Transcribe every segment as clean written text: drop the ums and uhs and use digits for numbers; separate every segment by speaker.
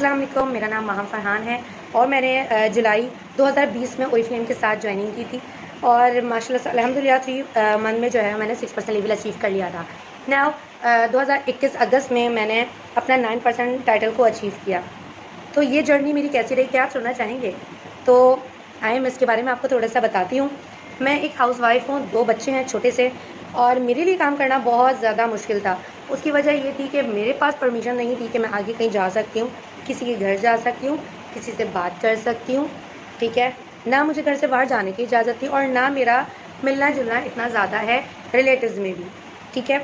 Speaker 1: अस्सलाम वालेकुम, मेरा नाम माहम फ़रहान है और मैंने जुलाई 2020 में ओरिफ्लेम के साथ ज्वाइनिंग की थी और माशाल्लाह से अल्हम्दुलिल्लाह 3 मंथ में जो है मैंने 6% लेवल अचीव कर लिया था। नाउ 2021 अगस्त में मैंने अपना 9% टाइटल को अचीव किया। तो ये जर्नी मेरी कैसी रही, क्या आप सुनना चाहेंगे? तो आइए मैं इसके बारे में आपको थोड़ा-सा बताती हूँ। मैं एक हाउसवाइफ़ हूँ, 2 बच्चे हैं छोटे से और मेरे लिए काम करना बहुत ज़्यादा मुश्किल था। उसकी वजह ये थी कि मेरे पास परमिशन नहीं थी कि मैं आगे कहीं जा सकती हूँ, किसी के घर जा सकती हूँ, किसी से बात कर सकती हूँ, ठीक है? ना मुझे घर से बाहर जाने की इजाज़त थी और ना मेरा मिलना-जुलना इतना ज़्यादा है रिलेटिव्स में भी, ठीक है?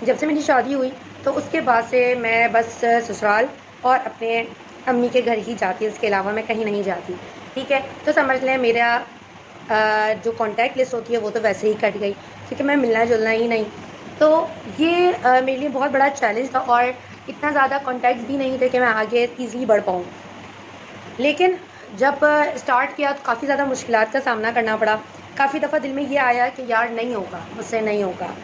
Speaker 1: जब से मेरी शादी हुई तो उसके बाद से मैं बस ससुराल और अपने अम्मी के घर ही जाती हूँ, इसके अलावा मैं कहीं नहीं जाती, ठीक है? तो समझ लें मेरा जो कॉन्टैक्ट लिस्ट होती है वो तो वैसे ही कट गई क्योंकि मैं मिलना-जुलना ही नहीं। तो ये मेरे लिए बहुत बड़ा चैलेंज था और इतना ज़्यादा कॉन्टैक्ट्स भी नहीं थे कि मैं आगे ईज़िली बढ़ पाऊँ। लेकिन जब स्टार्ट किया तो काफ़ी ज़्यादा मुश्किलात का सामना करना पड़ा। काफ़ी दफ़ा दिल में ये आया कि यार नहीं होगा, मुझसे नहीं होगा।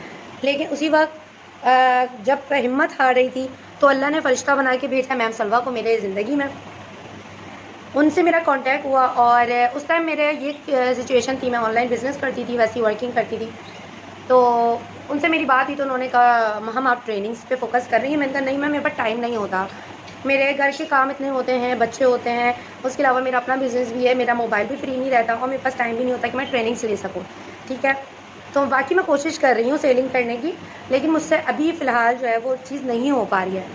Speaker 1: लेकिन उसी वक़्त जब हिम्मत हार रही थी तो अल्लाह ने फ़रिश्ता बना के भेजा मैम सलवा को मेरे ज़िंदगी में। उनसे मेरा कांटेक्ट हुआ और उस टाइम मेरे ये सिचुएशन थी, मैं ऑनलाइन बिज़नेस करती थी, वैसे ही वर्किंग करती थी। तो उनसे मेरी बात हुई तो उन्होंने कहा मैम आप ट्रेनिंग्स पे फ़ोकस कर रही हैं? मैंने कहा नहीं मैम मेरे पास टाइम नहीं होता। मेरे घर के काम इतने होते हैं, बच्चे होते हैं, उसके अलावा मेरा अपना बिज़नेस भी है, मेरा मोबाइल भी फ्री नहीं रहता और मेरे पास टाइम भी नहीं होता कि मैं ट्रेनिंग्स ले सकूँ, ठीक है? तो बाकी मैं कोशिश कर रही हूँ सेलिंग करने की, लेकिन मुझसे अभी फ़िलहाल जो है वो चीज़ नहीं हो पा रही है।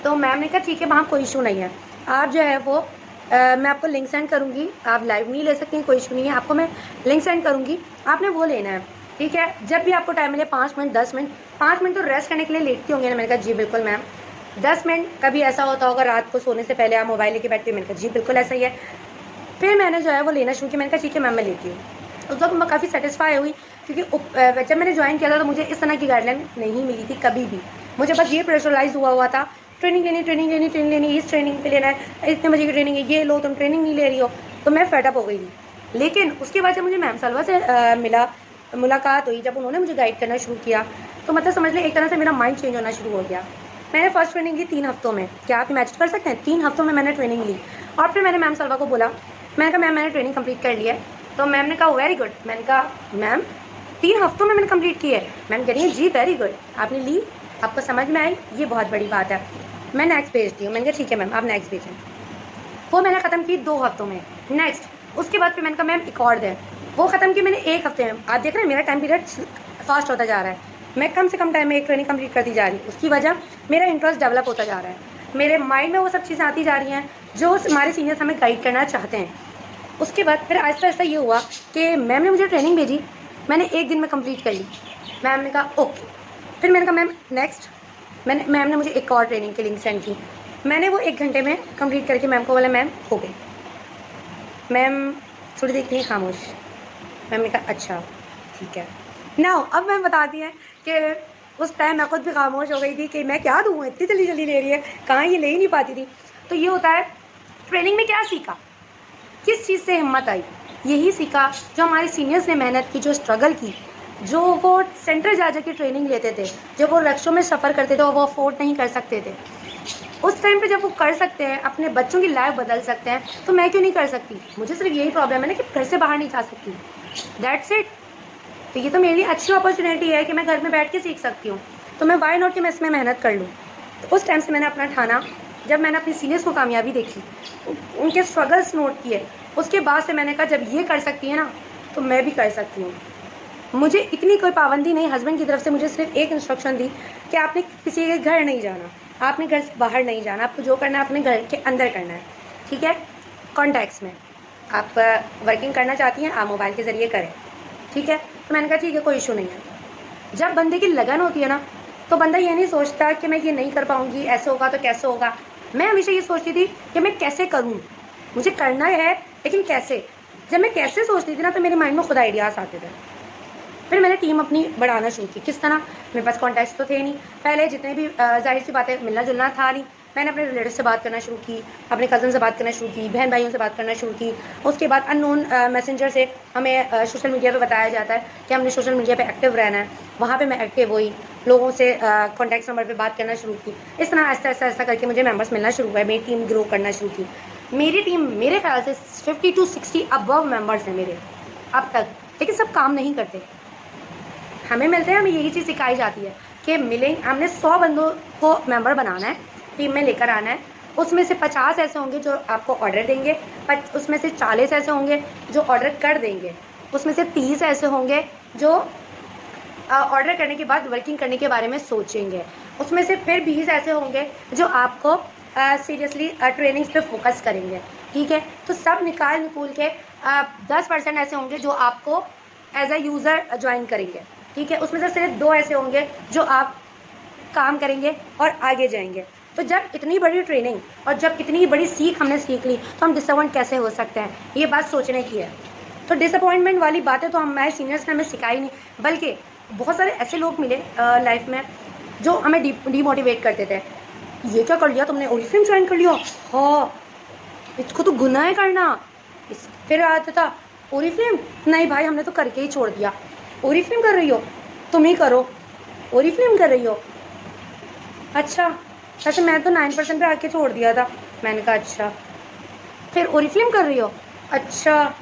Speaker 1: तो मैम ने कहा ठीक है वहाँ कोई इशू नहीं है, आप जो है वो मैं आपको लिंक सेंड करूँगी, आप लाइव नहीं ले सकती, कोई इशू नहीं है, आपको मैं लिंक सेंड करूँगी, आपने वो लेना है, ठीक है? जब भी आपको टाइम मिले 5 मिनट, 10 मिनट, 5 मिनट तो रेस्ट करने के लिए लेटती होंगी ना? मैंने कहा जी बिल्कुल मैम। 10 मिनट कभी ऐसा होता होगा रात को सोने से पहले आप मोबाइल लेके बैठती हो? मैंने कहा जी बिल्कुल ऐसा ही है। फिर मैंने जो है वो लेना शुरू किया, मैंने कहा ठीक है मैम मैं लेती हूँ। उस वक्त मैं काफ़ी सेटिस्फाई हुई क्योंकि जब मैंने ज्वाइन किया था तो मुझे इस तरह की गाइडलाइन नहीं मिली थी कभी भी। मुझे बस ये प्रेशराइज़ हुआ था ट्रेनिंग लेनी, ट्रेनिंग लेनी, ट्रेनिंग लेनी, इस ट्रेनिंग पे लेना है, इतने बजे की ट्रेनिंग है, ये लो तुम ट्रेनिंग नहीं ले रही हो। तो मैं फेड अप हो गई थी। लेकिन उसके बाद जब मुझे मैम सलवा से मुलाकात हुई, जब उन्होंने मुझे गाइड करना शुरू किया तो मतलब समझ लें एक तरह से मेरा माइंड चेंज होना शुरू हो गया। मैंने फर्स्ट ट्रेनिंग ली 3 हफ्तों में, क्या आप इमेजिन कर सकते हैं? 3 हफ्तों में मैंने ट्रेनिंग ली और फिर मैंने मैम सलवा को बोला, मैंने कहा मैम मैंने ट्रेनिंग कंप्लीट कर ली है। तो मैम ने कहा वेरी गुड। मैंने कहा मैम 3 हफ्तों में मैंने कंप्लीट की है? मैम कह रही है जी वेरी गुड, आपने ली, आपको समझ में आई, ये बहुत बड़ी बात है। मैं नेक्स्ट भेजती हूँ। मैंने कहा ठीक है मैम आप नेक्स्ट भेजें। वो मैंने ख़त्म की 2 हफ्तों में। नेक्स्ट उसके बाद फिर मैंने कहा मैम एक और दें, वो ख़त्म की मैंने 1 हफ्ते में। आप देख रहे हैं मेरा टाइम पीरियड फास्ट होता जा रहा है, मैं कम से कम टाइम में एक ट्रेनिंग कंप्लीट करती जा रही हूँ। उसकी वजह मेरा इंटरेस्ट डेवलप होता जा रहा है, मेरे माइंड में वो सब चीज़ें आती जा रही हैं जो हमारे सीनियर्स हमें गाइड करना चाहते हैं। उसके बाद फिर आहिस्ता आहिस्ता ये हुआ कि मैम ने मुझे ट्रेनिंग भेजी, मैंने 1 दिन में कंप्लीट कर ली। मैम ने कहा ओके। फिर मैंने कहा मैम नेक्स्ट। मैम ने मुझे एक और ट्रेनिंग की लिंक सेंड की, मैंने वो 1 घंटे में कंप्लीट करके मैम को बोला मैम हो गई। मैम थोड़ी देर के लिए खामोश। मैम ने कहा अच्छा ठीक है। नाउ अब मैम बताती हैं कि उस टाइम मैं खुद भी खामोश हो गई थी कि मैं क्या दूँ, इतनी जल्दी जल्दी ले रही है, कहाँ ये ले ही नहीं पाती थी। तो ये होता है ट्रेनिंग में क्या सीखा, किस चीज़ से हिम्मत आई, यही सीखा जो हमारे सीनियर्स ने मेहनत की, जो स्ट्रगल की, जो वो सेंटर जा के ट्रेनिंग लेते थे, जब वो रिक्शों में सफ़र करते थे और वो अफोर्ड नहीं कर सकते थे, उस टाइम पे जब वो कर सकते हैं, अपने बच्चों की लाइफ बदल सकते हैं, तो मैं क्यों नहीं कर सकती? मुझे सिर्फ यही प्रॉब्लम है ना कि घर से बाहर नहीं जा सकती, दैट्स इट। तो ये तो मेरे लिए अच्छी अपॉर्चुनिटी है कि मैं घर में बैठ के सीख सकती हूँ, तो मैं वाई नॉट कि मैं इसमें मेहनत कर लूँ। तो उस टाइम से मैंने अपना ठाना, जब मैंने अपने सीनियर्स को कामयाबी देखी, उनके स्ट्रगल्स नोट किए, उसके बाद से मैंने कहा जब ये कर सकती है ना तो मैं भी कर सकती हूँ। मुझे इतनी कोई पाबंदी नहीं, हस्बैंड की तरफ से मुझे सिर्फ एक इंस्ट्रक्शन दी कि आपने किसी के घर नहीं जाना, आपने घर से बाहर नहीं जाना, आपको जो करना है अपने घर के अंदर करना है, ठीक है? कॉन्टैक्ट्स में आप वर्किंग करना चाहती हैं आप मोबाइल के ज़रिए करें, ठीक है? तो मैंने कहा ठीक है कोई इशू नहीं है। जब बंदे की लगन होती है ना तो बंदा ये नहीं सोचता कि मैं ये नहीं कर पाऊँगी, ऐसे होगा तो कैसे होगा। मैं हमेशा ये सोचती थी कि मैं कैसे करूँ, मुझे करना है लेकिन कैसे। जब मैं कैसे सोचती थी ना तो मेरे माइंड में खुद आइडियाज़ आते थे। फिर मैंने टीम अपनी बढ़ाना शुरू की। किस तरह? मेरे पास कॉन्टैक्ट्स तो थे नहीं, पहले जितने भी ज़ाहिर सी बात है मिलना जुलना था नहीं, मैंने अपने रिलेटिव से बात करना शुरू की, अपने कज़न से बात करना शुरू की, बहन भाइयों से बात करना शुरू की। उसके बाद अननोन मैसेंजर से हमें सोशल मीडिया पे बताया जाता है कि हमने सोशल मीडिया पे एक्टिव रहना है। वहाँ पे मैं एक्टिव हुई, लोगों से कॉन्टैक्ट नंबर पे बात करना शुरू की। इस तरह ऐसा करके मुझे मेंबर्स मिलना शुरू हुआ, मेरी टीम ग्रो करना शुरू की। मेरी टीम मेरे ख्याल से 50 to 60 अबव मेंबर्स हैं मेरे अब तक, लेकिन सब काम नहीं करते। हमें मिलते हैं, हमें यही चीज़ सिखाई जाती है कि मिलेंगे, हमने 100 बंदों को मेंबर बनाना है, टीम में लेकर आना है। उसमें से 50 ऐसे होंगे जो आपको ऑर्डर देंगे, उसमें से 40 ऐसे होंगे जो ऑर्डर कर देंगे, उसमें से 30 ऐसे होंगे जो ऑर्डर करने के बाद वर्किंग करने के बारे में सोचेंगे, उसमें से फिर 20 ऐसे होंगे जो आपको सीरियसली ट्रेनिंग्स पे फोकस करेंगे। ठीक है, तो सब निकाल के 10% ऐसे होंगे जो आपको एज अ यूज़र ज्वाइन करेंगे। ठीक है, उसमें से सिर्फ 2 ऐसे होंगे जो आप काम करेंगे और आगे जाएंगे। तो जब इतनी बड़ी ट्रेनिंग और जब इतनी बड़ी सीख हमने सीख ली तो हम डिसअपॉइंट कैसे हो सकते हैं, ये बात सोचने की है। तो डिसअपॉइंटमेंट वाली बातें तो हमारे सीनियर्स ने हमें सिखाई नहीं, बल्कि बहुत सारे ऐसे लोग मिले लाइफ में जो हमें डीमोटिवेट करते थे। ये क्या कर लिया तुमने, ओरिफ्लेम ज्वाइन कर लिया, हाँ इसको तो गुनाह है करना। फिर आता था ओरिफ्लेम, नहीं भाई हमने तो करके ही छोड़ दिया। ओरिफ्लेम कर रही हो, तुम ही करो। ओरिफ्लेम कर रही हो, अच्छा वैसे मैं तो 9% पे आके छोड़ दिया था। मैंने कहा अच्छा, फिर ओरिफ्लेम कर रही हो, अच्छा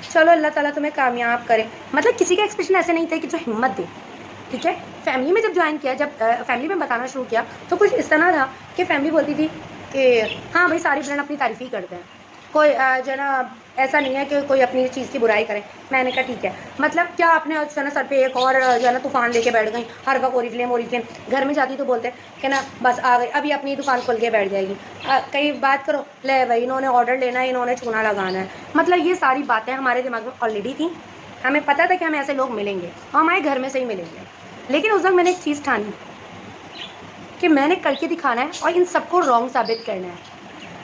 Speaker 1: चलो अल्लाह ताला तुम्हें कामयाब करे। मतलब किसी का एक्सप्रेशन ऐसे नहीं था कि जो हिम्मत दे। ठीक है, फैमिली में जब ज्वाइन किया, जब फैमिली में बताना शुरू किया तो कुछ इस तरह था कि फैमिली बोलती थी कि हाँ भाई सारी फ्रेंड अपनी तारीफ़ ही करते हैं, कोई जो है ना ऐसा नहीं है कि कोई अपनी चीज़ की बुराई करे। मैंने कहा ठीक है, मतलब क्या आपने जो है ना सर पे एक और जो है ना तूफान लेके बैठ गई, हर वक्त ओरिफ्लेम ओरिफ्लेम। घर में जाती तो बोलते कि ना बस आ गई, अभी अपनी दुकान खोल के बैठ जाएगी। कहीं बात करो, ले भाई इन्होंने ऑर्डर लेना है, इन्होंने चूना लगाना है। मतलब ये सारी बातें हमारे दिमाग में ऑलरेडी थी, हमें पता था कि हमें ऐसे लोग मिलेंगे और हमारे घर में से ही मिलेंगे। लेकिन उस वक्त मैंने एक चीज़ ठानी कि मैंने करके दिखाना है और इन सबको रॉन्ग साबित करना है।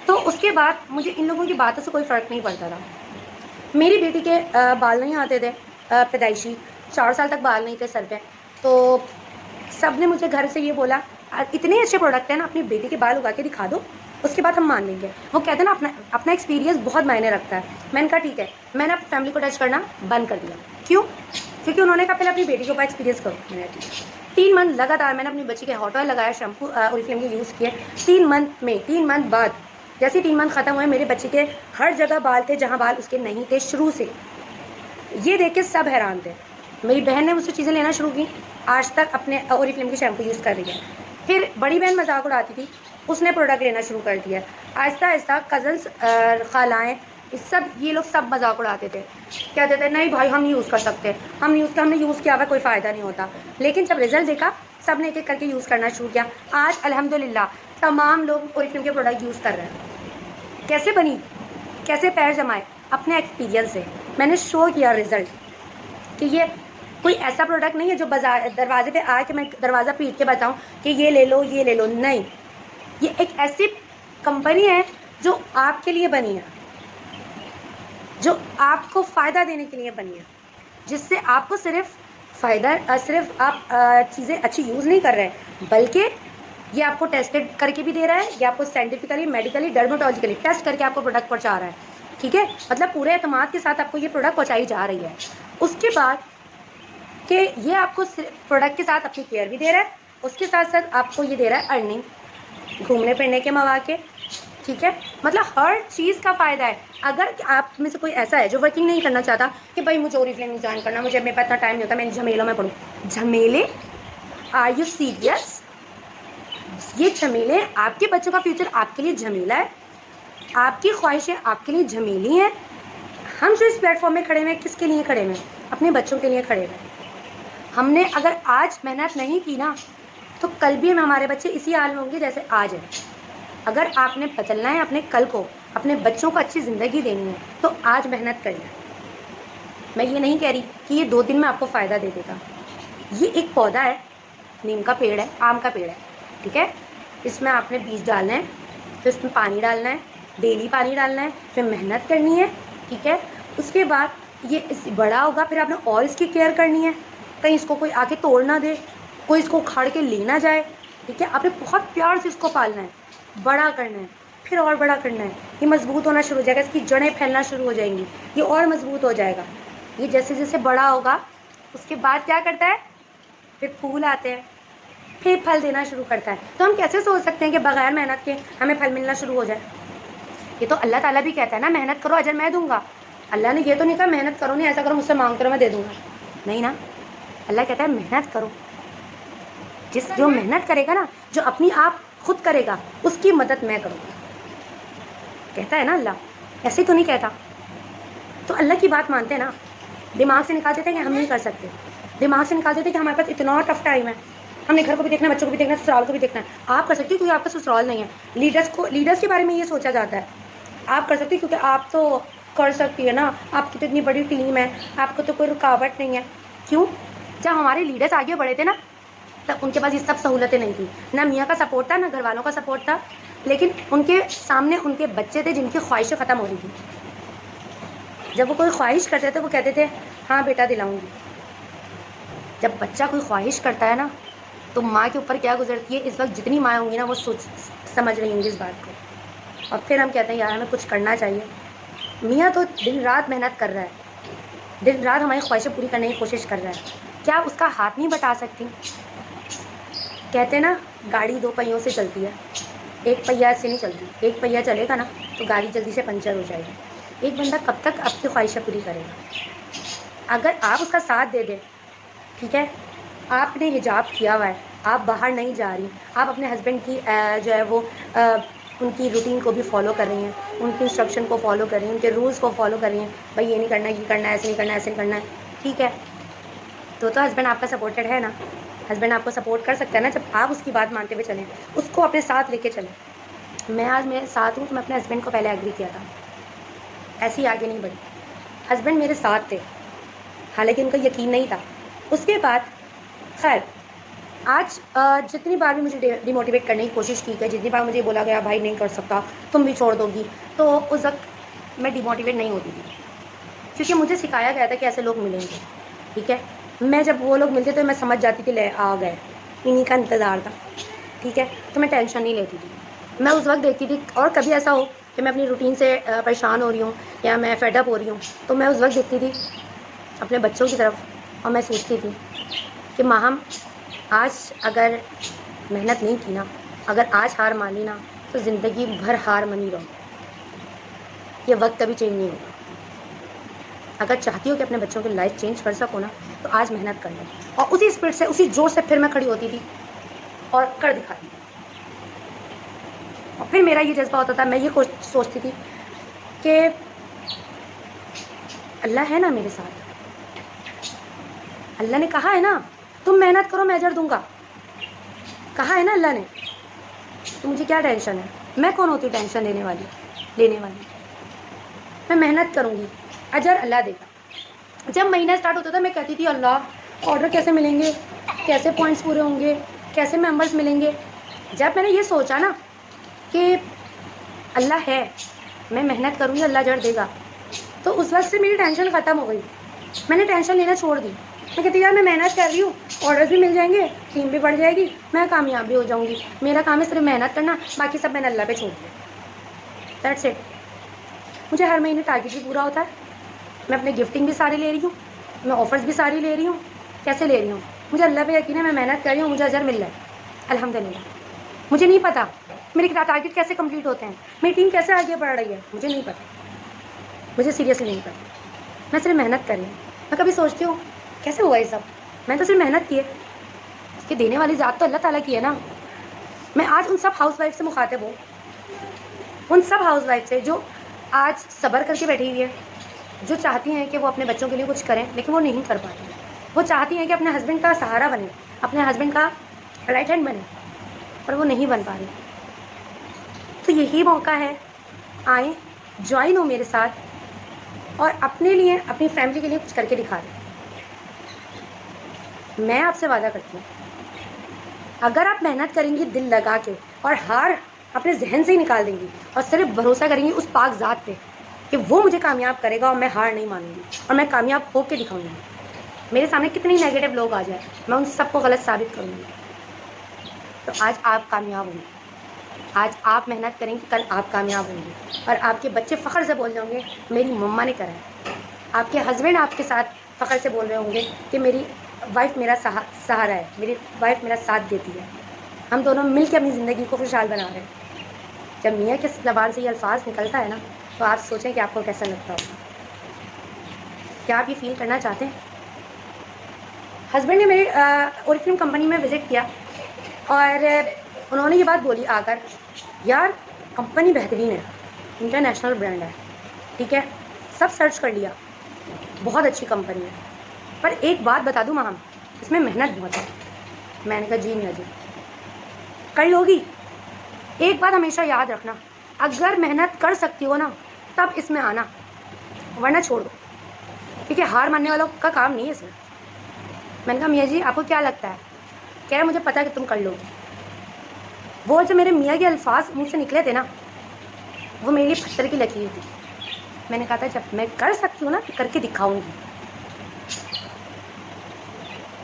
Speaker 1: तो उसके बाद मुझे इन लोगों की बातों से कोई फ़र्क नहीं पड़ता था। मेरी बेटी के बाल नहीं आते थे, पैदाइशी 4 साल तक बाल नहीं थे सर पे। तो सब ने मुझे घर से ये बोला, इतने अच्छे प्रोडक्ट हैं ना, अपनी बेटी के बाल उगा के दिखा दो, उसके बाद हम मान लेंगे। वो कहते हैं ना अपना एक्सपीरियंस बहुत मायने रखता है। मैंने कहा ठीक है, मैंने अपनी फैमिली को टच करना बंद कर दिया। क्यों? क्योंकि उन्होंने कहा पहले अपनी बेटी के ऊपर एक्सपीरियंस करो। मैंने ठीक है, 3 मंथ लगातार मैंने अपनी बच्ची के हॉट ऑयल लगाया, शैम्पू ओरिफ्लेम के यूज़ किए। 3 मंथ बाद जैसे 3 मंथ ख़त्म हुए, मेरे बच्चे के हर जगह बाल थे जहाँ बाल उसके नहीं थे शुरू से। ये देख के सब हैरान थे। मेरी बहन ने मुझसे चीज़ें लेना शुरू की, आज तक अपने ओरिफ्लेम की शैम्पू यूज़ कर रही है। फिर बड़ी बहन मजाक उड़ाती थी, उसने प्रोडक्ट लेना शुरू कर दिया। आहिस्ता आहिस्ता कज़न्स, खालाएँ, सब ये लोग सब मजाक उड़ाते थे, कहते थे नहीं भाई हम नहीं यूज़ कर सकते, हमने यूज़ किया हुआ कोई फ़ायदा नहीं होता। लेकिन जब रिज़ल्ट देखा, सब ने एक एक करके यूज़ करना शुरू किया। आज अल्हम्दुलिल्लाह तमाम लोग ओरिफ्लेम के प्रोडक्ट यूज़ कर रहे हैं। कैसे बनी, कैसे पैर जमाए, अपने एक्सपीरियंस से मैंने शो किया रिज़ल्ट कि ये कोई ऐसा प्रोडक्ट नहीं है जो बाजार दरवाजे पे आके मैं दरवाज़ा पीट के बताऊं कि ये ले लो ये ले लो। नहीं, ये एक ऐसी कंपनी है जो आपके लिए बनी है, जो आपको फ़ायदा देने के लिए बनी है, जिससे आपको सिर्फ फ़ायदा, सिर्फ आप चीज़ें अच्छी यूज़ नहीं कर रहे हैं, बल्कि ये आपको टेस्टेड करके भी दे रहा है, ये आपको साइंटिफिकली, मेडिकली, डर्मेटोलॉजिकली टेस्ट करके आपको प्रोडक्ट पहुंचा रहा है। ठीक है, मतलब पूरे एतमाद के साथ आपको ये प्रोडक्ट पहुंचाई जा रही है। उसके बाद कि ये आपको प्रोडक्ट के साथ अपनी केयर भी दे रहा है, उसके साथ साथ आपको ये दे रहा है अर्निंग, घूमने फिरने के मौके। ठीक है, मतलब हर चीज़ का फ़ायदा है। अगर आप में से कोई ऐसा है जो वर्किंग नहीं करना चाहता कि भाई मुझे ओरिफ्लेम नहीं ज्वाइन करना, मुझे मेरे पास इतना टाइम नहीं होता, मैं झमेलों में पढ़ूँ। झमेले? Are you serious? ये झमेले, आपके बच्चों का फ्यूचर आपके लिए झमेला है, आपकी ख्वाहिशें आपके लिए झमेली हैं। हम जो इस प्लेटफॉर्म में खड़े हुए हैं, किसके लिए खड़े हुए हैं? अपने बच्चों के लिए खड़े हुए हैं। हमने अगर आज मेहनत नहीं की ना, तो कल भी हमारे बच्चे इसी हाल में होंगे जैसे आज है। अगर आपने बदलना है अपने कल को, अपने बच्चों को अच्छी ज़िंदगी देनी है, तो आज मेहनत करना। मैं ये नहीं कह रही कि ये 2 दिन में आपको फ़ायदा दे देगा। ये एक पौधा है, नीम का पेड़ है, आम का पेड़ है। ठीक है, इसमें आपने बीज डालना है, फिर इसमें पानी डालना है, डेली पानी डालना है, फिर मेहनत करनी है। ठीक है, उसके बाद ये बड़ा होगा, फिर आपने और इसकी केयर करनी है, कहीं इसको कोई आके तोड़ ना दे, कोई इसको उखाड़ के ले ना जाए। ठीक है, आपने बहुत प्यार से इसको पालना है। बड़ा करना है, फिर और बड़ा करना है। ये मजबूत होना शुरू हो जाएगा, इसकी जड़ें फैलना शुरू हो जाएंगी, ये और मजबूत हो जाएगा। ये जैसे जैसे बड़ा होगा उसके बाद क्या करता है, फिर फूल आते हैं, फिर फल देना शुरू करता है। तो हम कैसे सोच सकते हैं कि बगैर मेहनत के हमें फल मिलना शुरू हो जाए? ये तो अल्लाह ताला भी कहता है ना, मेहनत करो अजर मैं दूंगा। अल्लाह ने ये तो नहीं कहा मेहनत करो नहीं, ऐसा करो मुझसे मांग करो मैं दे दूंगा, नहीं ना। अल्लाह कहता है मेहनत करो। जो मेहनत करेगा ना, जो अपनी आप खुद करेगा, उसकी मदद मैं करूँगा, कहता है ना अल्लाह, ऐसे तो नहीं कहता। तो अल्लाह की बात मानते हैं ना। दिमाग से निकाल देते हैं कि हम नहीं कर सकते, दिमाग से निकाल देते हैं कि हमारे पास इतना टफ टाइम है, हमने घर को भी देखना है, बच्चों को भी देखना है, ससुराल को भी देखना है। आप कर सकते हो क्योंकि आपका ससुराल नहीं है। लीडर्स के बारे में ये सोचा जाता है, आप कर सकते हो क्योंकि आप तो कर सकती है ना, आपकी तो इतनी बड़ी टीम है, आपको तो कोई रुकावट नहीं है। क्यों? जब हमारे लीडर्स आगे बढ़े थे ना, तब उनके पास ये सब सहूलतें नहीं थी, ना मियाँ का सपोर्ट था, ना घर वालों का सपोर्ट था, लेकिन उनके सामने उनके बच्चे थे जिनकी ख्वाहिशें ख़त्म हो रही थी। जब वो कोई ख्वाहिश करते थे वो कहते थे हाँ बेटा दिलाऊंगी। जब बच्चा कोई ख्वाहिश करता है ना, तो माँ के ऊपर क्या गुजरती है इस वक्त, जितनी माँ होंगी ना वो समझ रही होंगी इस बात को। और फिर हम कहते हैं यार हमें कुछ करना चाहिए। मियाँ तो दिन रात मेहनत कर रहा है, दिन रात हमारी ख्वाहिशें पूरी करने की कोशिश कर रहा है, क्या उसका हाथ नहीं बटा सकती? कहते हैं ना गाड़ी दो पहियों से चलती है, एक पहिया से नहीं चलती। एक पहिया चलेगा ना तो गाड़ी जल्दी से पंचर हो जाएगी। एक बंदा कब तक आपकी ख्वाहिशें पूरी करेगा? अगर आप उसका साथ दे दें, ठीक है, आपने हिजाब किया हुआ है, आप बाहर नहीं जा रही, आप अपने हस्बैंड की जो है वो उनकी रूटीन को भी फॉलो कर रही हैं, उनकी इंस्ट्रक्शन को फॉलो कर रही हैं, उनके रूल्स को फॉलो कर रही हैं, भाई ये नहीं करना, ये करना है, ऐसे नहीं करना, ऐसे नहीं करना है, ठीक है, तो हस्बैंड आपका सपोर्टेड है ना। हस्बैंड आपको सपोर्ट कर सकता है ना, जब आप उसकी बात मानते हुए चलें, उसको अपने साथ लेके चलें। मैं आज मेरे साथ हूँ तो मैं अपने हस्बैंड को पहले एग्री किया था, ऐसे ही आगे नहीं बढ़ी। हस्बैंड मेरे साथ थे, हालांकि उनका यकीन नहीं था। उसके बाद खैर आज जितनी बार भी मुझे डिमोटिवेट करने की कोशिश की गई, जितनी बार मुझे बोला गया भाई नहीं कर सकता, तुम भी छोड़ दोगी, तो उस वक्त मैं डिमोटिवेट नहीं होती थी, क्योंकि मुझे सिखाया गया था कि ऐसे लोग मिलेंगे, ठीक है। मैं जब वो लोग मिलते तो मैं समझ जाती थी ले आ गए, इन्हीं का इंतज़ार था, ठीक है, तो मैं टेंशन नहीं लेती थी। मैं उस वक्त देखती थी, और कभी ऐसा हो कि मैं अपनी रूटीन से परेशान हो रही हूँ या मैं फेडअप हो रही हूँ, तो मैं उस वक्त देखती थी अपने बच्चों की तरफ, और मैं सोचती थी कि माहम आज अगर मेहनत नहीं की ना, अगर आज हार मानी ना, तो ज़िंदगी भर हार मानी रहो, ये वक्त कभी चेंज नहीं होगा। अगर चाहती हो कि अपने बच्चों की लाइफ चेंज कर सको ना, तो आज मेहनत कर लो। और उसी स्पीड से, उसी जोर से फिर मैं खड़ी होती थी और कर दिखाती। और फिर मेरा ये जज्बा होता था, मैं ये सोचती थी कि अल्लाह है ना मेरे साथ, अल्लाह ने कहा है ना तुम मेहनत करो मैं अजर दूंगा, कहा है ना अल्लाह ने, तो मुझे क्या टेंशन है? मैं कौन होती टेंशन लेने वाली? मैं मेहनत करूँगी, अजर अल्लाह देगा। जब महीना स्टार्ट होता था मैं कहती थी अल्लाह ऑर्डर कैसे मिलेंगे, कैसे पॉइंट्स पूरे होंगे, कैसे मेंबर्स मिलेंगे। जब मैंने ये सोचा ना कि अल्लाह है, मैं मेहनत करूँगी, अल्लाह अजर देगा, तो उस वक्त से मेरी टेंशन ख़त्म हो गई। मैंने टेंशन लेना छोड़ दी। मैं कहती यार मैं मेहनत कर रही हूँ, ऑर्डर्स भी मिल जाएंगे, टीम भी बढ़ जाएगी, मैं कामयाब भी हो जाऊँगी। मेरा काम है सिर्फ मेहनत करना, बाकी सब मैंने अल्लाह पे छोड़ दिया। That's it. मुझे हर महीने टारगेट भी पूरा होता है, मैं अपने गिफ्टिंग भी सारी ले रही हूँ, मैं ऑफ़र्स भी सारी ले रही हूँ। कैसे ले रही हूँ? मुझे अल्लाह पे यकीन है, मैं मेहनत कर रही हूँ, मुझे अजर मिल रहा है अल्हम्दुलिल्लाह। मुझे नहीं पता मेरे टारगेट कैसे कंप्लीट होते हैं, मेरी टीम कैसे आगे बढ़ रही है, मुझे नहीं पता, मुझे सीरियसली नहीं पता। मैं सिर्फ मेहनत कर रही हूँ। मैं कभी सोचती हूँ कैसे हुआ ये सब? मैं तो सिर्फ मेहनत की है, इसके देने वाली ज़ात तो अल्लाह ताला की है ना। मैं आज उन सब हाउस वाइफ से मुखातिब हूँ, उन सब हाउस वाइफ से जो आज सब्र करके बैठी हुई है, जो चाहती हैं कि वो अपने बच्चों के लिए कुछ करें, लेकिन वो नहीं कर पाती। वो चाहती हैं कि अपने हस्बैंड का सहारा बने, अपने हस्बैंड का राइट हैंड बने, पर वो नहीं बन पा रही। तो यही मौका है, आए ज्वाइन हो मेरे साथ और अपने लिए, अपनी फैमिली के लिए कुछ करके दिखा दें। मैं आपसे वादा करती हूँ, अगर आप मेहनत करेंगी दिल लगा के और हार अपने जहन से ही निकाल देंगी और सिर्फ भरोसा करेंगी उस पाक ज़ात पे कि वो मुझे कामयाब करेगा और मैं हार नहीं मानूंगी और मैं कामयाब होकर दिखाऊंगी। मेरे सामने कितने नेगेटिव लोग आ जाए, मैं उन सबको गलत साबित करूँगी। तो आज आप कामयाब होंगे, आज आप मेहनत करेंगे, कल आप कामयाब होंगे और आपके बच्चे फ़ख्र से बोल रहे होंगे मेरी मम्मा ने करा है। आपके हस्बैंड आपके साथ फ़ख्र से बोल रहे होंगे कि मेरी वाइफ मेरा सहारा है, मेरी वाइफ मेरा साथ देती है। हम दोनों मिल के अपनी ज़िंदगी को खुशहाल बना रहे हैं। जब मियाँ के ज़बान से ये अल्फाज निकलता है ना, तो आप सोचें कि आपको कैसा लगता होगा। क्या आप ये फील करना चाहते हैं? हस्बैंड ने मेरी ओरिफ्लेम कंपनी में विज़िट किया और उन्होंने ये बात बोली आकर, यार कंपनी बेहतरीन है, इंटरनेशनल ब्रांड है, ठीक है, सब सर्च कर लिया, बहुत अच्छी कंपनी है, पर एक बात बता दूँ माम, इसमें मेहनत बहुत है। मैंने कहा जी मियाँ जी, कर लोगी। एक बात हमेशा याद रखना, अगर मेहनत कर सकती हो ना तब इसमें आना, वरना छोड़ दो, क्योंकि हार मानने वालों का काम नहीं है इसमें। मैंने कहा मियाँ जी आपको क्या लगता है? कह रहे मुझे पता है कि तुम कर लोगी। वो जो मेरे मियाँ के अल्फाज मुझ से निकले थे ना, वो मेरे लिए पत्थर की लकीर थी। मैंने कहा था जब मैं कर सकती हूँ ना तो करके दिखाऊंगी।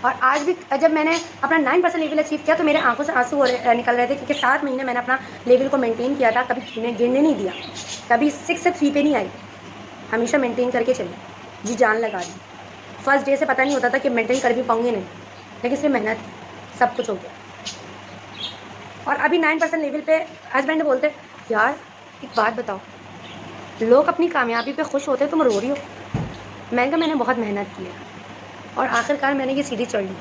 Speaker 1: और आज भी जब मैंने अपना 9% लेवल अचीव किया तो मेरे आंखों से आंसू निकल रहे थे, क्योंकि 7 महीने मैंने अपना लेवल को मेंटेन किया था, कभी गिरने नहीं दिया, कभी 6 से 3 पे नहीं आई, हमेशा मेंटेन करके चली, जी जान लगा दी। फर्स्ट डे से पता नहीं होता था कि मेंटेन कर भी पाऊंगी नहीं, लेकिन सिर्फ मेहनत सब कुछ हो गया। और अभी 9% लेवल पे हस्बैंड बोलते यार एक बात बताओ, लोग अपनी कामयाबी पे खुश होते तुम रो रही हो। मैंने कहा मैंने बहुत मेहनत की है और आखिरकार मैंने ये सीढ़ी चढ़ ली।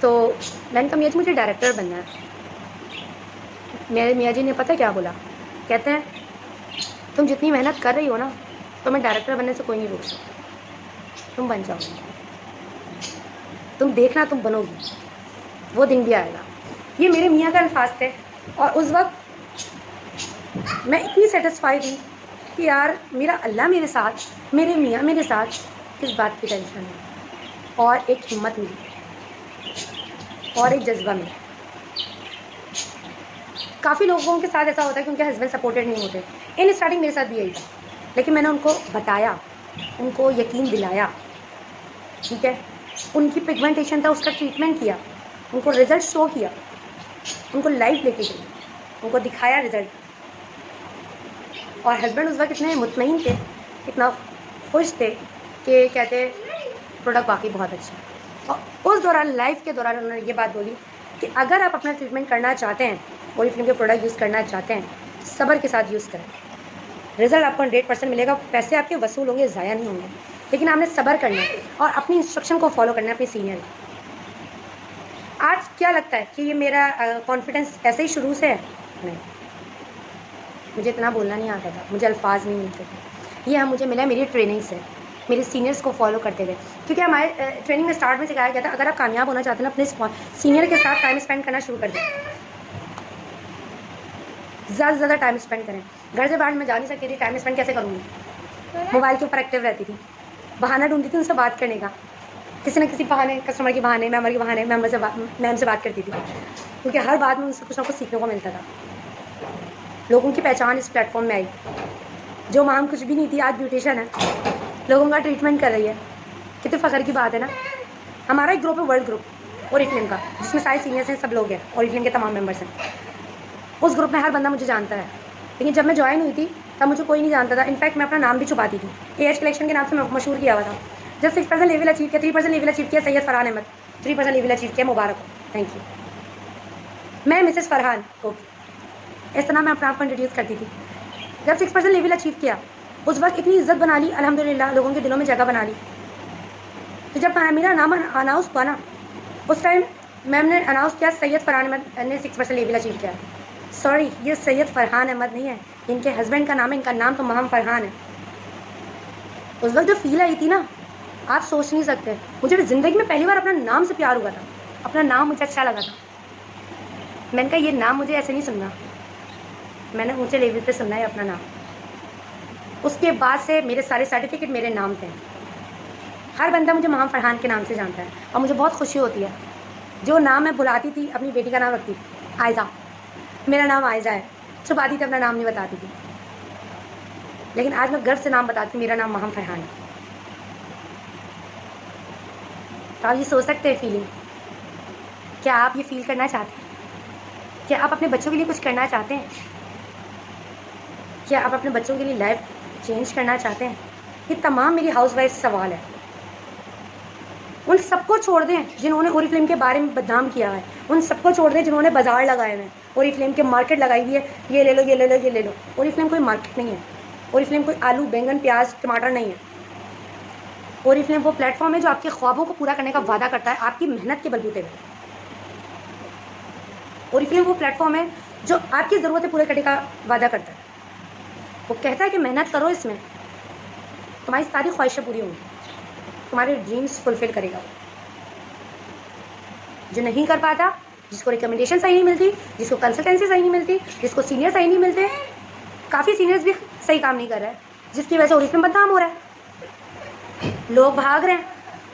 Speaker 1: तो मैंने कहा मियाँ जी मुझे डायरेक्टर बनना है। मेरे मियाँ जी ने पता क्या बोला, कहते हैं तुम जितनी मेहनत कर रही हो ना, तो मैं डायरेक्टर बनने से कोई नहीं रोक सकता, तुम बन जाओगी, तुम देखना तुम बनोगी, वो दिन भी आएगा। ये मेरे मियाँ का अल्फाज थे और उस वक्त मैं इतनी सेटिस्फाई थी कि यार मेरा अल्लाह मेरे साथ, मेरे मियाँ मेरे साथ, किस बात की टेंशन है। और एक हिम्मत मिली और एक जज्बा मिला। काफ़ी लोगों के साथ ऐसा होता है कि उनके हस्बैंड सपोर्टेड नहीं होते। इन स्टार्टिंग मेरे साथ भी यही था, लेकिन मैंने उनको बताया, उनको यकीन दिलाया, ठीक है, उनकी पिगमेंटेशन था उसका ट्रीटमेंट किया, उनको रिज़ल्ट शो किया, उनको लाइव लेके गई, उनको दिखाया रिज़ल्ट। और हस्बैंड उस वक्त इतने मुतमईन थे, इतना खुश थे कि कहते प्रोडक्ट वाकई बहुत अच्छा है। और उस दौरान लाइफ के दौरान उन्होंने ये बात बोली कि अगर आप अपना ट्रीटमेंट करना चाहते हैं, ओरिफ्लेम के प्रोडक्ट यूज़ करना चाहते हैं, सब्र के साथ यूज़ करें, रिज़ल्ट आपको 100% मिलेगा, पैसे आपके वसूल होंगे, ज़ाया नहीं होंगे, लेकिन आपने सब्र करना है और अपनी इंस्ट्रक्शन को फॉलो करना है अपने सीनियर की। आज क्या लगता है कि ये मेरा कॉन्फिडेंस ऐसे ही शुरू से है? नहीं, मुझे इतना बोलना नहीं आता था, मुझे अल्फाज नहीं मिलते थे। ये हम मुझे मिला मेरी ट्रेनिंग से, मेरे सीनियर्स को फॉलो करते हुए, क्योंकि हमारे ट्रेनिंग में स्टार्ट में सिखाया गया था अगर आप कामयाब होना चाहते हैं ना, अपने सीनियर के साथ टाइम स्पेंड करना शुरू कर दें, ज़्यादा से ज़्यादा टाइम स्पेंड करें। घर से बाहर मैं जा नहीं सकती थी, टाइम स्पेंड कैसे करूँगी? मोबाइल के ऊपर एक्टिव रहती थी, बहाना ढूंढती थी उनसे बात करने का, किसी न किसी बहाने, कस्टमर के बहाने, मेम्बर के बहाने, मैम से बात करती थी, क्योंकि हर बात में उनसे कुछ ना कुछ सीखने को मिलता था। लोगों की पहचान इस प्लेटफॉर्म में आई, जो मैम कुछ भी नहीं थी आज ब्यूटिशियन है, लोगों का ट्रीटमेंट कर रही है। कितने फ़ख्र की बात है ना। हमारा एक ग्रुप है, वर्ल्ड ग्रुप ओरिफ्लेम का, जिसमें सारे सीनियर्स हैं, सब लोग हैं, ओरिफ्लेम के तमाम मेम्बर्स हैं। उस ग्रुप में हर बंदा मुझे जानता है, लेकिन जब मैं ज्वाइन हुई थी तब मुझे कोई नहीं जानता था। इनफैक्ट मैं अपना नाम भी छुपाती थी, एएच कलेक्शन के नाम से मशहूर किया हुआ था। जब 6% लेवल अचीव किया, 3% लेवल अचीव किया, सैयद फरहान अहमद 3% लेवल अचीव किया, मुबारक हो, थैंक यू। मैं मिसेस फरहान, ओके, इस तरह मैं अपने आप को इंट्रोड्यूस करती थी। जब 6% लेवल अचीव किया, उस वक्त इतनी इज्जत बना ली, अल्हम्दुलिल्लाह, लोगों के दिलों में जगह बना ली। तो जब मेरा नाम अनाउंस हुआ ना, उस टाइम मैम ने अनाउंस किया सैयद फरहान अहमद ने 6% लेवल अचीव किया। सॉरी, ये सैयद फरहान अहमद नहीं है, इनके हस्बैंड का नाम है, इनका नाम तो मोहम्मद फरहान है। उस वक्त जो फील आई थी ना, आप सोच नहीं सकते। मुझे ज़िंदगी में पहली बार अपना नाम से प्यार हुआ था, अपना नाम मुझे अच्छा लगा था। मैंने कहा ये नाम मुझे ऐसे नहीं सुनना, मैंने ऊंचे लेवल पे सुनना है अपना नाम। उसके बाद से मेरे सारे सर्टिफिकेट मेरे नाम पे हैं। हर बंदा मुझे मोहम्मद फरहान के नाम से जानता है और मुझे बहुत खुशी होती है। जो नाम मैं भुलाती थी, अपनी बेटी का नाम रखती थी आयज़ा, मेरा नाम आयज़ा है, छुपाती थी, अपना नाम नहीं बताती थी, लेकिन आज मैं गर्व से नाम बताती हूँ, मेरा नाम मोहम्मद फरहान है। तो आप ये सोच सकते हैं फीलिंग, क्या आप ये फील करना चाहते हैं? क्या आप अपने बच्चों के लिए कुछ करना चाहते हैं? क्या आप अपने बच्चों के लिए लाइफ चेंज करना चाहते हैं? ये तमाम मेरी हाउसवाइफ से सवाल है। उन सबको छोड़ दें जिन्होंने ओरिफ्लेम के बारे में बदनाम किया है, उन सबको छोड़ दें जिन्होंने बाजार लगाए हुए हैं, ओरिफ्लेम के मार्केट लगाई हुई है, ये ले लो ये ले लो ये ले लो। ओरिफ्लेम कोई मार्केट नहीं है, ओरिफ्लेम कोई आलू बैंगन प्याज टमाटर नहीं है। ओरिफ्लेम वो प्लेटफॉर्म है जो आपके ख्वाबों को पूरा करने का वादा करता है आपकी मेहनत के बलबूते पर। ओरिफ्लेम वो प्लेटफॉर्म है जो आपकी ज़रूरतें पूरे करने का वादा करता है। वो कहता है कि मेहनत करो, इसमें तुम्हारी सारी ख्वाहिशें पूरी होंगी, तुम्हारे ड्रीम्स फुलफिल करेगा। जो नहीं कर पाता, जिसको रिकमेंडेशन सही नहीं मिलती, जिसको कंसल्टेंसी सही नहीं मिलती, जिसको सीनियर सही नहीं मिलते, काफ़ी सीनियर्स भी सही काम नहीं कर रहे हैं, जिसकी वजह से ओरिफ्लेम बदनाम हो रहा है, लोग भाग रहे हैं।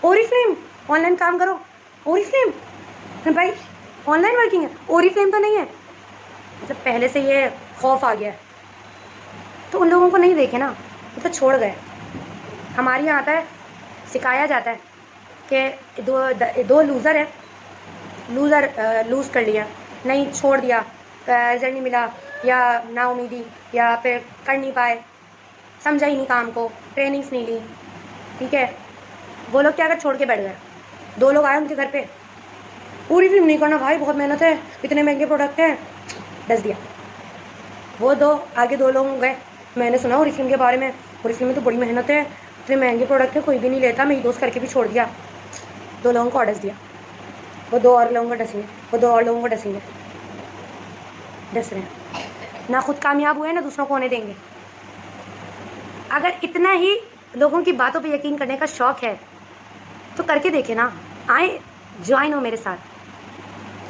Speaker 1: ओरिफ्लेम ऑनलाइन काम करो, ओरिफ्लेम भाई ऑनलाइन वर्किंग है, ओरिफ्लेम तो नहीं है। मतलब पहले से ये खौफ आ गया है, तो उन लोगों को नहीं देखे ना, वो तो छोड़ गए। हमारे यहाँ आता है, सिखाया जाता है कि दो लूज़र है, लूज़ कर लिया, नहीं छोड़ दिया, रिजल्ट नहीं मिला, या नाउमीदी, या फिर कर नहीं पाए, समझा ही नहीं काम को, ट्रेनिंग्स नहीं ली, ठीक है। वो लोग क्या कर छोड़ के बैठ गए। 2 लोग आए उनके घर पे, पूरी फिल्म नहीं करना भाई, बहुत मेहनत है, इतने महंगे प्रोडक्ट हैं, डस दिया। वो 2 आगे 2 लोग गए, मैंने सुना ओरिफ्लेम के बारे में, ओरिफ्लेम में तो बड़ी मेहनत है, इतने महंगे प्रोडक्ट है, कोई भी नहीं लेता, मेरी दोस्त करके भी छोड़ दिया। 2 लोगों को डस दिया, वो 2 और लोगों को डसेंगे, वो 2 और लोगों को डसेंगे, डस रहे हैं ना, खुद कामयाब हुए ना दूसरों को होने देंगे। अगर इतना ही लोगों की बातों पे यकीन करने का शौक़ है तो करके देखें ना, आए ज्वाइन हो मेरे साथ,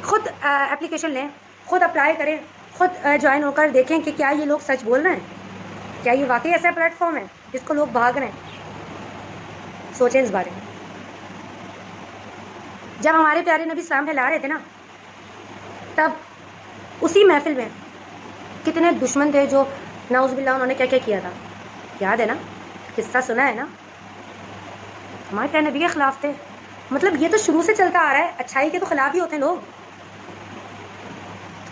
Speaker 1: खुद एप्लीकेशन लें, खुद अप्लाई करें, खुद ज्वाइन होकर देखें कि क्या ये लोग सच बोल रहे हैं, क्या ये वाकई ऐसा प्लेटफॉर्म है जिसको लोग भाग रहे हैं। सोचें इस बारे में। जब हमारे प्यारे नबी इस्लाम फैला रहे थे ना, तब उसी महफिल में कितने दुश्मन थे जो नाउज़ुबिल्लाह उन्होंने क्या क्या किया था, याद है ना, किस्सा सुना है ना, हमारे प्यारे नबी के ख़िलाफ़ थे। मतलब ये तो शुरू से चलता आ रहा है, अच्छाई के तो ख़िलाफ़ ही होते हैं लोग।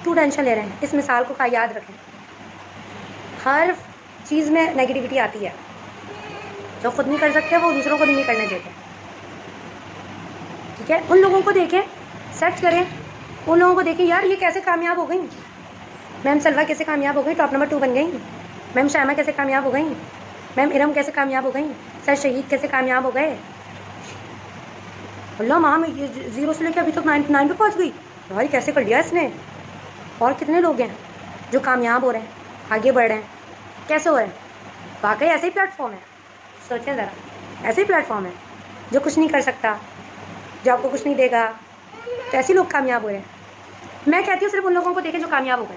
Speaker 1: क्यों टेंशन ले रहे हैं? इस मिसाल को का याद रखें, हर चीज़ में नेगेटिविटी आती है, जो खुद नहीं कर सकते वो दूसरों को भी नहीं करने देते, ठीक है। उन लोगों को देखें, सर्च करें, उन लोगों को देखें, यार ये कैसे कामयाब हो गई, मैम सलवा कैसे कामयाब हो गई, टॉप नंबर 2 बन गई, मैम शायमा कैसे कामयाब हो गई, मैम इरम कैसे कामयाब हो गई, सर शहीद कैसे कामयाब हो गए। अल्लाह माम ये 0 से लेकर अभी तक 99 पे पहुँच गई, भाई कैसे कर लिया इसने। और कितने लोग हैं जो कामयाब हो रहे हैं, आगे बढ़ रहे हैं, कैसे हो रहे हैं। वाकई ऐसे ही प्लेटफॉर्म है, सोचें ज़रा, ऐसे ही प्लेटफॉर्म है जो कुछ नहीं कर सकता, जो आपको कुछ नहीं देगा, तो ऐसे लोग कामयाब हो रहे हैं। मैं कहती हूँ सिर्फ उन लोगों को देखें जो कामयाब हो गए।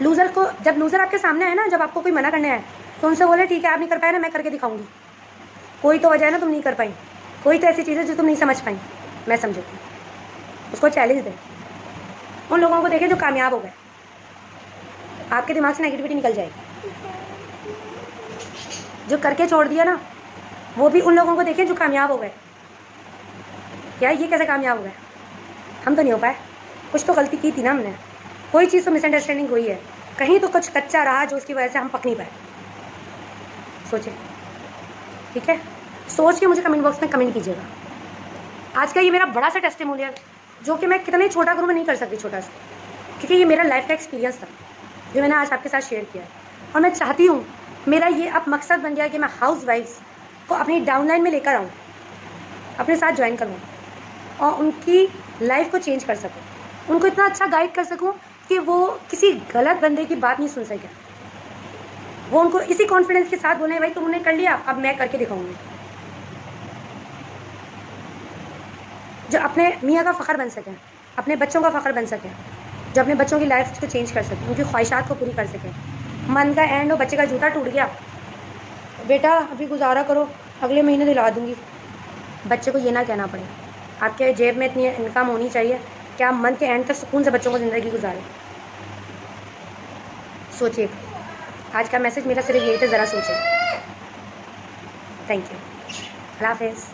Speaker 1: लूज़र को, जब लूज़र आपके सामने है ना, जब आपको कोई मना करने आए तो उनसे बोले ठीक है आप नहीं कर पाए ना, मैं करके दिखाऊंगी, कोई तो वजह है ना तुम नहीं कर पाई, कोई तो ऐसी चीज़ है जो तुम नहीं समझ पाई, मैं समझूँगी, उसको चैलेंज दें। उन लोगों को देखें जो कामयाब हो गए, आपके दिमाग से नेगेटिविटी निकल जाएगी। जो करके छोड़ दिया ना, वो भी उन लोगों को देखें जो कामयाब हो गए। यार ये कैसे कामयाब हो गए, हम तो नहीं हो पाए, कुछ तो गलती की थी ना हमने, कोई चीज़ तो मिसअंडरस्टैंडिंग हुई है, कहीं तो कुछ कच्चा रहा जो उसकी वजह से हम पक नहीं पाए। सोचें, ठीक है, सोच के मुझे कमेंट बॉक्स में कमेंट कीजिएगा। आज का ये मेरा बड़ा सा टेस्टिमोनियल, जो कि मैं कितना ही छोटा करूँ मैं नहीं कर सकती छोटा सा, क्योंकि ये मेरा लाइफ का एक्सपीरियंस था जो मैंने आज आपके साथ शेयर किया है। और मैं चाहती हूँ, मेरा ये अब मकसद बन गया कि मैं हाउस वाइफ्स को अपनी डाउनलाइन में लेकर आऊँ, अपने साथ ज्वाइन करवाऊँ और उनकी लाइफ को चेंज कर सकूँ, उनको इतना अच्छा गाइड कर सकूँ कि वो किसी गलत बंदे की बात नहीं सुन सके, वो उनको इसी कॉन्फिडेंस के साथ बोले भाई तुमने कर लिया, अब मैं करके दिखाऊंगी, जो अपने मियाँ का फ़ख्र बन सकें, अपने बच्चों का फ़ख्र बन सकें, जो अपने बच्चों की लाइफ को चेंज कर सकें, उनकी ख्वाहिशात को पूरी कर सकें। मन का एंड हो, बच्चे का जूता टूट गया, बेटा अभी गुजारा करो अगले महीने दिला दूँगी, बच्चे को ये ना कहना पड़े। आपके जेब में इतनी इनकम होनी चाहिए कि आप मन के एंड तक सुकून से बच्चों को ज़िंदगी गुजारें। सोचिए, आज का मैसेज मेरा सिर्फ यही था, ज़रा सोचें। थैंक यू, अल्लाह हाफ़िज़।